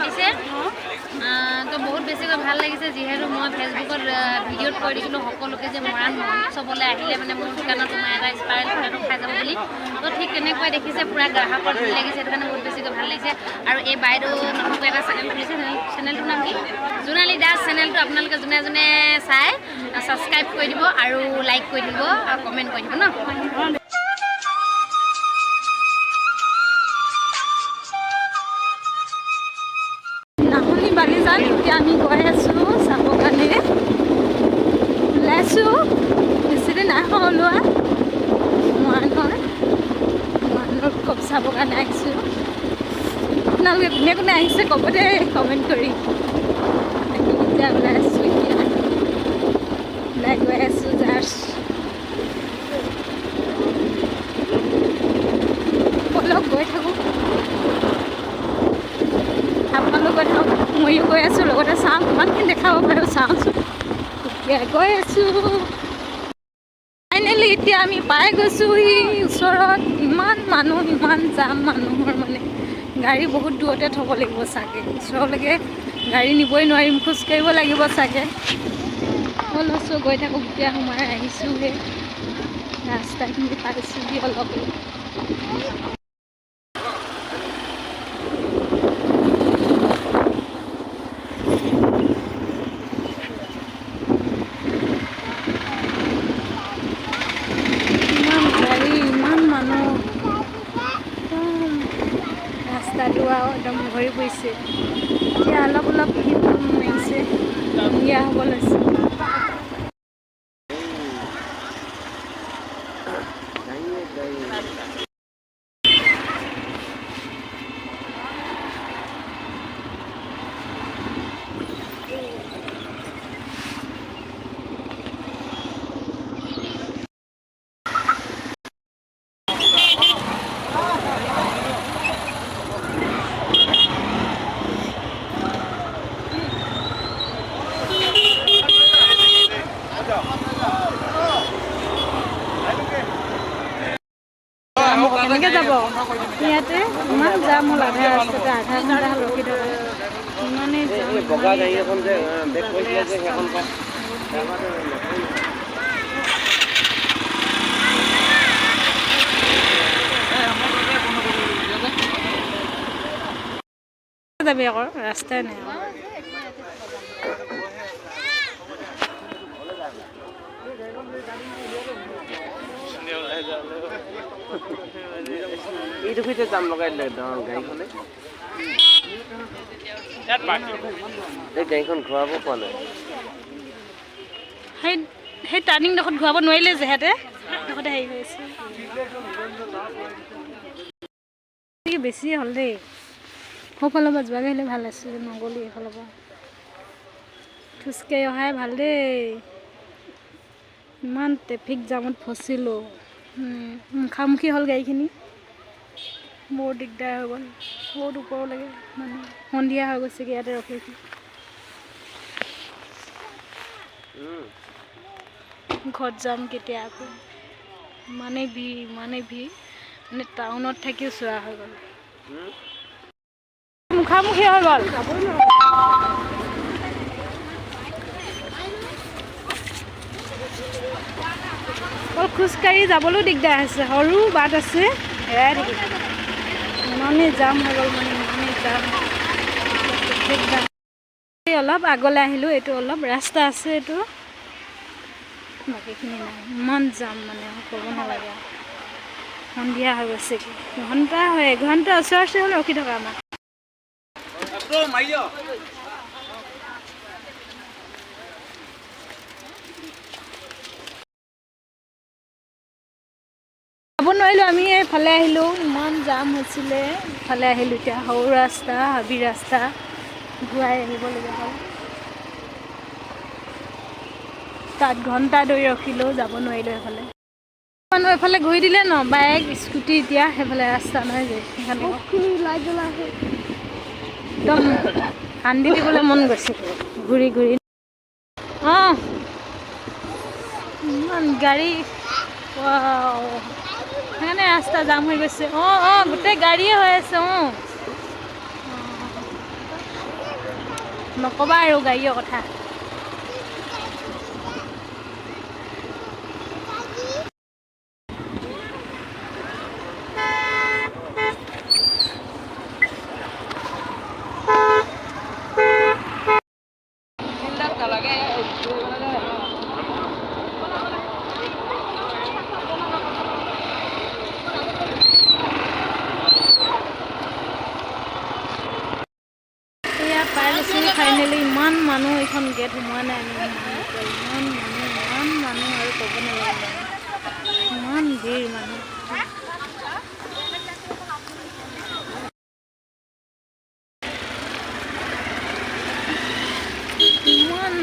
পাতিছে তো বহুত বেছিকৈ ভাল লাগিছে যিহেতু মই ফেচবুকত ভিডিঅ'ত কৈ দিছিলোঁ সকলোকে যে মৰাণ মহোৎসৱলৈ আহিলে মানে মোৰ দোকানত তোমাৰ এটা স্পাইৰেল ফটোটো খাই যাব বুলি তো ঠিক তেনেকৈ দেখিছে পুৰা গ্ৰাহকৰ ভাল লাগিছে সেইটো কাৰণে বহুত বেছিকৈ ভাল লাগিছে আৰু এই বাইদেউ নতুনকৈ এটা চেনেল খুলিছে চেনেলটোৰ নাম কি জোনালীদাস চেনেলটো আপোনালোকে যোনে যোনে চাই ছাবস্ক্ৰাইব কৰি দিব আৰু লাইক কৰি দিব আৰু কমেণ্ট কৰি দিব ন বালিজান এতিয়া আমি গৈ আছোঁ চাবৰ কাৰণে ওলাইছোঁ বেছিদিন নাই ওলোৱা মৰাণৰ উৎসৱ চাবৰ কাৰণে আহিছোঁ আপোনালোকে কোনে কোনে আহিছে ক'ব দেই কমেণ্ট কৰি এতিয়া ওলাই আছোঁ এতিয়া ওলাই গৈ আছোঁ জাৰ্চ অলপ গৈ থাকোঁ আপোনালোক গৈ থাকক ময়ো গৈ আছোঁ লগতে চাওঁ কিমানখিনি দেখাব পাৰোঁ চাওঁচোন এতিয়া গৈ আছোঁ ফাইনেলি এতিয়া আমি পাই গৈছোঁহি ওচৰত ইমান মানুহ ইমান যাম মানুহৰ মানে গাড়ী বহুত দূৰতে থ'ব লাগিব চাগে ওচৰলৈকে গাড়ী নিবই নোৱাৰিম খোজকাঢ়িব লাগিব চাগে হ'ল আছোঁ গৈ থাকোঁ এতিয়া সোমাই আহিছোঁহে ৰাস্তাখিনি পাইছোঁহি অলপ ৰাস্তাটো আৰু একদম ভৰি পৰিছে এতিয়া অলপ অলপ মাৰিছে সন্ধিয়া হ'ব লৈছে কেনেকৈ যাব ইয়াতে ইমান যাম হ'ল আধা ৰাস্তাতে আধা ঘণ্টা হ'ল ৰখি থকা ইমানেই যাবি আকৌ ৰাস্তাই নাই এইটো ভিতৰত যাম লগাই দিলে গাড়ীখনে এই গাড়ীখন ঘূৰাব পোৱা নাই সেই টাৰ্ণিংডোখৰত ঘূৰাব নোৱাৰিলে যিহেতু সেইডোখৰতে হেৰি হৈ আছে বেছি হ'ল দেই সোঁফালৰ পৰা যোৱাগৈ হ'লে ভাল আছিলে নগ'লো এইফালৰ পৰা খোজকাঢ়ি অহাই ভাল দেই ইমান ট্ৰেফিক জামত ফচিলোঁ মুখামুখি হ'ল গাড়ীখিনি বৰ দিগদাৰ হৈ গ'ল বহুত ওপৰলৈকে মানে সন্ধিয়া হৈ গৈছেগৈ ইয়াতে ৰখিছোঁ ঘৰত যাম কেতিয়া আকৌ ইমানেই ভিৰ মানে টাউনত থাকিও চোৱা হৈ গ'ল মুখামুখি হৈ গ'ল খোজকাঢ়ি যাবলৈও দিগদাৰ হৈছে সৰু বাট আছে হেৰাই থাকিব ইমানেই জাম হৈ গ'ল মানে ইমানেই জাম অলপ আগলৈ আহিলোঁ এইটো অলপ ৰাস্তা আছে এইটো বাকীখিনি নাই ইমান জাম মানে ক'ব নালাগে সন্ধিয়া হৈ গৈছে কি এঘণ্টা ওচৰতে হ'ল ৰখি থকা আমাৰ যাব নোৱাৰিলোঁ আমি এইফালে আহিলোঁ ইমান জাম হৈছিলে ইফালে আহিলোঁ এতিয়া সৰু ৰাস্তা হাবি ৰাস্তা ঘূৰাই আহিবলগীয়া হ'ল তাত ঘণ্টা ধৰি ৰখিলোঁ যাব নোৱাৰিলোঁ সেইফালে মানুহ এফালে ঘূৰি দিলে ন বাইক স্কুটি এতিয়া সেইফালে ৰাস্তা নহয় যে সেইকাৰণে একদম কান্দি দিবলৈ মন গৈছে ঘূৰি ঘূৰি অঁ ইমান গাড়ী সেইকাৰণে ৰাস্তা জাম হৈ গৈছে গোটেই গাড়ীয়ে হৈ আছে নক'বা আৰু গাড়ীৰ কথা। ফাইনেলি ইমান মানুহ এইখন গেট সোমোৱা নাই আমি ইমান মানুহ আৰু ক'ব নালাগে ইমান ভিৰ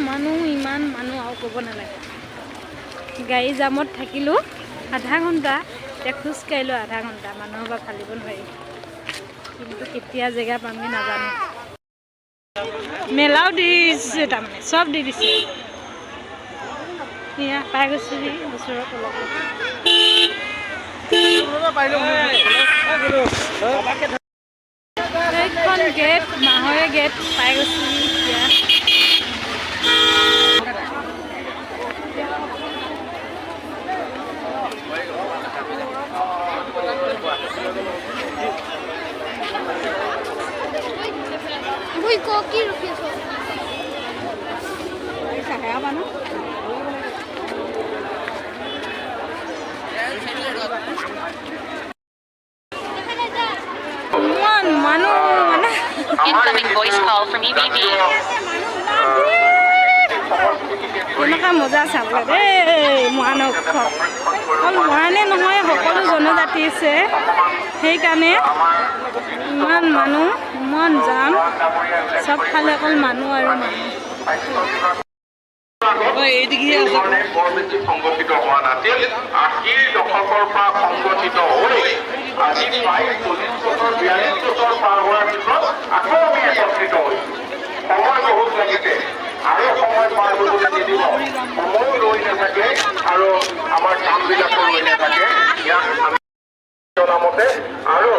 মানুহ ইমান মানুহ আৰু ক'ব নালাগে গাড়ী জামত থাকিলোঁ আধা ঘণ্টা এতিয়া খোজকাঢ়িলোঁ আধা ঘণ্টা মানুহৰ পৰা ফালিব নোৱাৰি কিন্তু কেতিয়া জেগা পামগৈ নাজানো মেলাও দি দিছে তাৰমানে চব দি দিছে এয়া পাই গৈছোঁ সি ওচৰত এইখন গেট মাহৰে গেট পাই গৈছোঁ এতিয়া কি ৰখি আছো ইমান মানুহ মানে Incoming voice call from EBB. এনেকুৱা মজা চাবলৈ দেই মৰাণ উৎসৱ অকল মৰাণে নহয় সকলো জনজাতি আছে সেইকাৰণে ইমান মানুহ ইমান যাম চবফালে অকল মানুহ আৰু মানুহ সংগঠিত হোৱা নাছিল ৮০ দশকৰ পৰা সংগঠিত হৈ আজি প্ৰায় ৪০ বছৰ ৪২ বছৰ পাৰ হোৱাৰ পিছত আকৌ আমি একত্ৰিত হৈছোঁ সময় বহুত লাগিছে আৰু সময় পাৰ কৰিবলৈ নিদিব সময়ো ৰৈ নাথাকে আৰু আমাৰ কামবিলাকো ৰৈ নাথাকে ইয়াক আমি জনামতে আৰু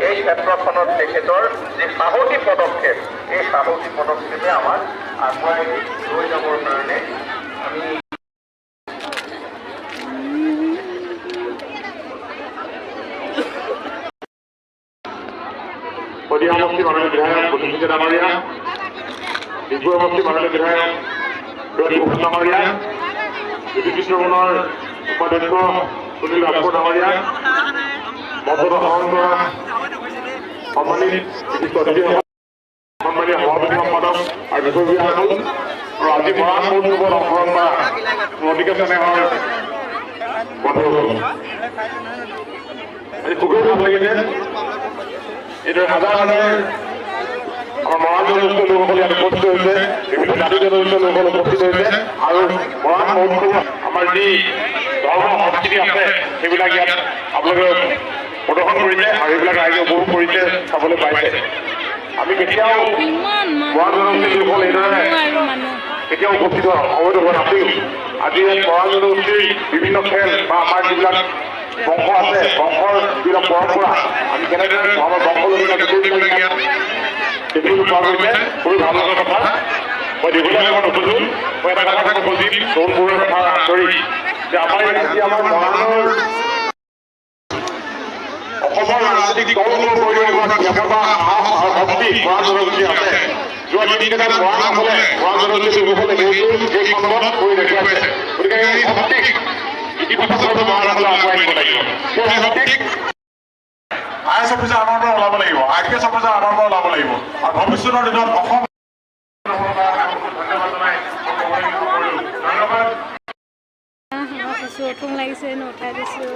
এই ক্ষেত্ৰখনত তেখেতৰ যি সাহসী পদক্ষেপ এই সাহসী পদক্ষেপে আমাক আগুৱাই লৈ যাবৰ কাৰণে আমি শদিয়া সমষ্টি মাননীয় বিধায়ক তিনিচুকীয়া ডাঙৰীয়া ডিগবৈ সমষ্টি মাননীয় বিধায়ক ডাঙৰীয়া বিজেপি শ্ৰমণৰ উপাধ্যক্ষ সুনীল ৰাজপুৰ ডাঙৰীয়া মঞ্চত আহৰণ কৰা সন্মানিত বিশিষ্ট অতিথিসকল সন্মানীয় সভাপতি সম্পাদক আৰু বিষয়ববীয়াসকল আৰু আজি মৰাণ মহোৎসৱত অংশগ্ৰহণ কৰা অতিকে স্নেহৰ বন্ধুসকল আজি খুবেই ভাল লাগিছে এইদৰে হাজাৰ হাজাৰ আমাৰ মৰাণ জনগোষ্ঠীয় লোকসকল ইয়াত উপস্থিত হৈছে বিভিন্ন জাতি জনগোষ্ঠীয় লোকসকল উপস্থিত হৈছে আৰু মৰাণ মহোৎসৱত আমাৰ যি ধৰ্ম সংস্কৃতি আছে সেইবিলাক ইয়াত আপোনালোকে প্ৰদৰ্শন কৰিছে আৰু এইবিলাক ৰাইজে উপভোগ কৰিছে চাবলৈ পাইছে আমি কেতিয়াও মৰাণ জনগোষ্ঠীৰ লোকসকল এইদৰে কেতিয়াও উপস্থিত সময়ত হোৱা নাছিল আজি মৰাণ জনগোষ্ঠীৰ বিভিন্ন খেল বা আমাৰ যিবিলাক বংশ আছে বংশৰ যিবিলাক পৰম্পৰা আমি কেনেদৰে আমাৰ বংশবিলাক ইয়াত দেখিবলৈ পোৱা গৈছে খুবেই ভাল লগা কথা মই দীঘলীয়া মই নোখোজো মই এটা কথা ক'ব খুজিম দৌলবোৰৰ কথা আঁতৰি যে আমাৰ মৰাণৰ অসমৰ ৰাজনীতিক দলবোৰ কৰি ক্ষমতা সাহস আৰু শক্তি মৰাণ জনগোষ্ঠী আছে যোৱা দিনকেইটাত মৰাণসকলে মৰাণ জনগোষ্ঠী লোকসকলে এই সন্দৰ্ভত কৰি দেখুৱাইছে গতিকে এই শক্তিক ইতিবাচকভাৱে মৰাণসকলে আগুৱাই নিব লাগিব সেই শক্তিক IAS অফিচাৰ আমাৰ পৰা ওলাব লাগিব IPS অফিচাৰ আমাৰ পৰা ওলাব লাগিব আৰু ভৱিষ্যতৰ দিনত অসম ঠোং লাগিছে উঠাই দিছোঁ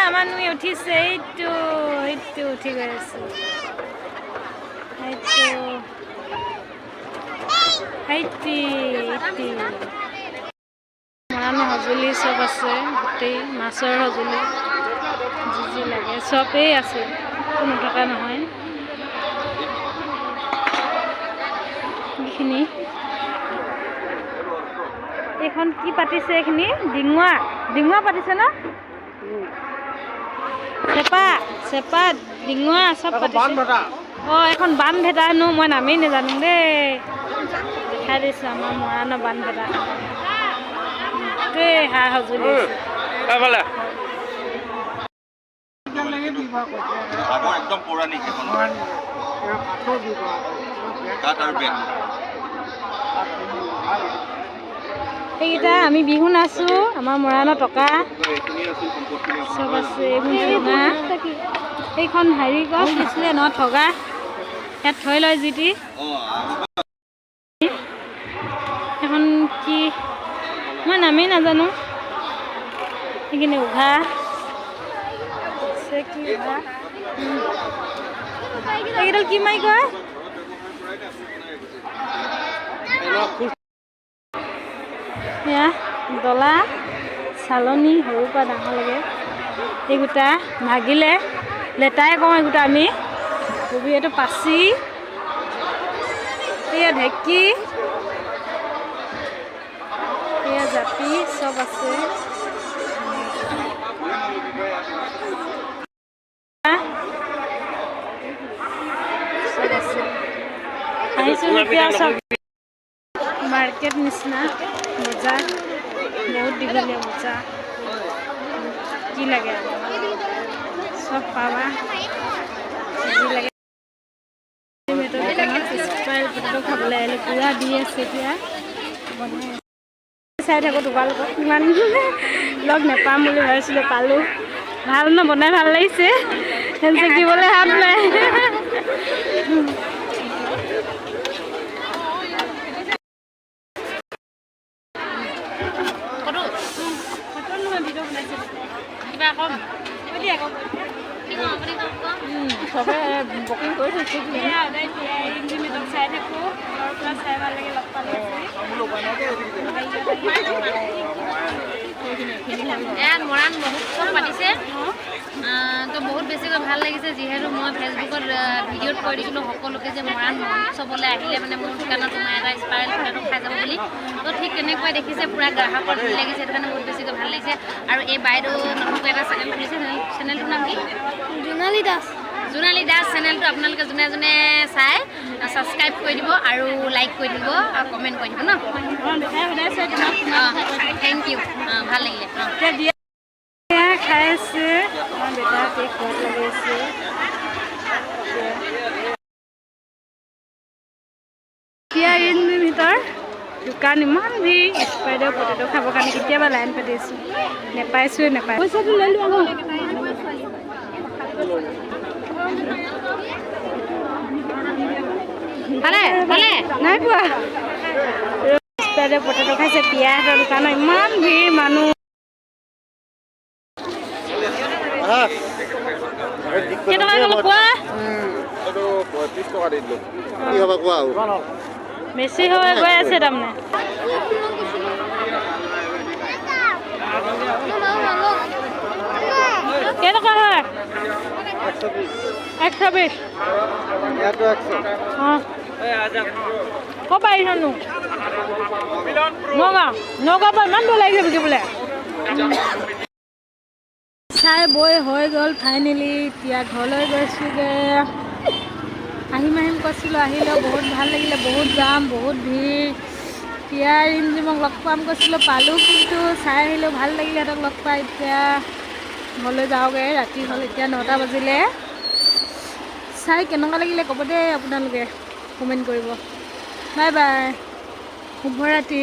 আমাৰ নুই উঠিছে এইটো উঠি গৈ আছো মৰাণ সঁজুলি চব আছে গোটেই মাছৰ সঁজুলি যি লাগে চবেই আছে কোনো থকা নহয় এইখিনি এইখন কি পাতিছে এইখিনি ডিঙুৱা পাতিছে ন চেপা ডিঙুৱা চব পাতিছে এখন বান ভেটা হেনো মই নামেই নাজানো দেই দেখাই দিছোঁ আমাৰ মৰাণৰ বান ভেটা গোটেই সা সঁজুলি একদম পৌৰাণিক সেইকেইটা আমি বিহু নাচোঁ আমাৰ মৰাণৰ টকা চব আছে এইখন হেৰি গছ দিছিলে ন ঠগা ইয়াত থৈ লয় যিটি এখন কি মই নামেই নাজানো সেইখিনি উঘা কি উঘা এইকেইডাল কি মাৰি কয় এয়া ডলা চালনী সৰুৰ পৰা ডাঙৰলৈকে এইগোটা ভাগিলে লেটাই কওঁ এইগোটা আমি কবি এইটো পাচি এয়া ঢেঁকী এয়া জাপি চব আছে আহিছোঁ এতিয়া চব মাৰ্কেট নিচিনা বজাৰ বহুত দীঘলীয়া বজাৰ কি লাগে চব পাবা যি লাগে খাবলৈ আহিলে পুৰা দি আছে এতিয়া চাই থাকোঁ তোমালোকক কিমান লগ নেপাম বুলি ভাবিছিলোঁ পালোঁ ভাল ন বনাই ভাল লাগিছে চেকিবলৈ হাত নাই চবে বুকিং কৰি থৈছোঁ চাই থাকোঁ চাই ভাল লাগে লগ পালে মৰাণ মহোৎসৱ পাতিছে তো বহুত বেছিকৈ ভাল লাগিছে যিহেতু মই ফেচবুকত ভিডিঅ'ত কৈ দিছিলোঁ সকলোকে যে মৰাণ মহোৎসৱলৈ আহিলে মানে মোৰ দোকানত তোমাৰ এটা স্পাইৰেল ফটো খাই যাব বুলি তো ঠিক তেনেকুৱাই দেখিছে পুৰা গ্ৰাহকৰ ভাল লাগিছে সেইটো কাৰণে বহুত বেছিকৈ ভাল লাগিছে আৰু এই বাইদেউ নতুনকৈ এটা চেনেল খুলিছে চেনেলটোৰ নাম কি জোনালী দাস চেনেলটো আপোনালোকে যোনে যোনে চাই ছাবস্ক্ৰাইব কৰি দিব আৰু লাইক কৰি দিব আৰু কমেণ্ট কৰি দিব ন থেংক ইউ ভাল লাগিলে খাই আছে আমাৰ বেটা কেক ঘৰত লাগি আছে এতিয়া এইখিনিৰ ভিতৰ দোকান ইমান ভিৰ স্পাইডাৰ পটেটো খাবৰ কাৰণে কেতিয়াবা লাইন পাতিছোঁ নেপাইছোঁ পইচাটো লৈ লোৱা ভালে নাই পোৱা স্পাইডাৰ পটেটো খাইছে পিয়াহঁতৰ দোকানত ইমান ভিৰ মানুহ বেছি হৈ গৈ আছে তাৰমানে কেইটকা হয় 120 ক'ৰ পৰা আহিছনো নগাঁৱৰ পৰা ইমান দূৰ লাগিছে বিকিবলৈ চাই বৈ হৈ গ'ল ফাইনেলি এতিয়া ঘৰলৈ গৈছোঁগৈ আহিম কৈছিলোঁ আহিলেও বহুত ভাল লাগিলে বহুত যাম বহুত ভিৰ পিয়া ৰিমজিমক লগ পাম কৈছিলোঁ পালোঁ কিন্তু চাই আহিলেও ভাল লাগিলে সিহঁতক লগ পাই এতিয়া ঘৰলৈ যাওঁগৈ ৰাতি হ'ল এতিয়া 9টা বাজিলে চাই কেনেকুৱা লাগিলে ক'ব দেই আপোনালোকে কমেণ্ট কৰিব বাই বাই শুভৰাত্ৰি